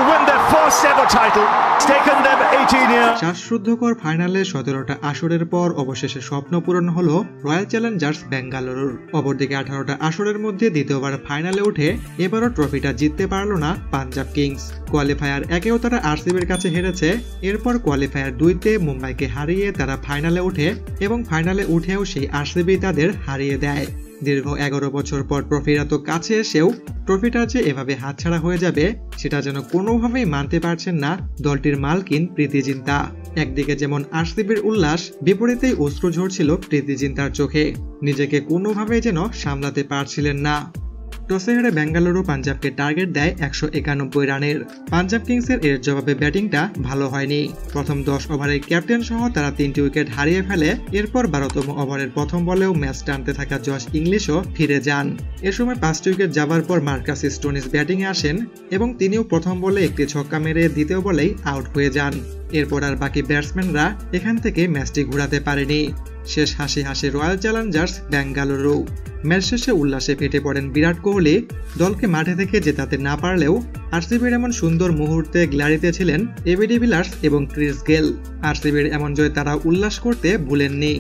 will win their first ever title. It's taken them 18 years. শ্বাসরুদ্ধকর ফাইনালে 17টা আসরের পর অবশেষে স্বপ্ন পূরণ হলো রয়্যাল চ্যালেঞ্জার্স বেঙ্গালুরুর। অপরদিকে 18টা আসরের মধ্যে দ্বিতীয়বার ফাইনালে উঠে এবারও ট্রফিটা জিততে পারল না পাঞ্জাব কিংস। কোয়ালিফায়ার 1-এও তারা আরসিবির কাছে হেরেছে, এরপর কোয়ালিফায়ার 2-তে মুম্বাইকে হারিয়ে তারা ফাইনালে ওঠে এবং ফাইনালে উঠেও সেই আরসিবি তাদের হারিয়ে দেয়। দীর্ঘ 11 বছর পর ট্রফির এত কাছে এসেও ট্রফিটা যে এভাবে হাতছাড়া হয়ে যাবে সেটা যেন কোনোভাবেই মানতে পারছেন না দলটির মালকিন প্রীতি জিন্তা। একদিকে যেমন আরসিবির উল্লাস, বিপরীতেই অশ্রু ঝরছিল প্রীতি জিন্তার চোখে। নিজেকে কোনোভাবেই যেন সামলাতে পারছিলেন না। টসে হেরে বেঙ্গালুরু পাঞ্জাবকে টার্গেট দেয় 191 রানের। পাঞ্জাব কিংসের এর জবাবে ব্যাটিংটা ভালো হয়নি। প্রথম 10 ওভারে ক্যাপ্টেন সহ তারা 3টি উইকেট হারিয়ে ফেলে। এরপর 12তম ওভারের প্রথম বলেও ম্যাচ টানতে থাকা জশ ইংলিশও ফিরে যান। এ সময় 5টি উইকেট যাবার পর মার্কাস স্টোনিস ব্যাটিংয়ে আসেন এবং তিনিও প্রথম বলে একটি ছক্কা মেরে দ্বিতীয় বলেই আউট হয়ে যান। এরপর আর বাকি ব্যাটসম্যানরা এখান থেকে ম্যাচটি ঘোরাতে পারেনি। শেষ হাসি হাসি রয়্যাল চ্যালেঞ্জার্স বেঙ্গালুরু। ম্যাচ শেষে উল্লাসে ফেটে পড়েন বিরাট কোহলি। দলকে মাঠে থেকে জেতাতে না পারলেও আরসিবির এমন সুন্দর মুহূর্তে গ্যালারিতে ছিলেন এবি ডিভিলিয়ার্স এবং ক্রিস গেল। আরসিবির এমন জয় তারা উল্লাস করতে ভুলেননি।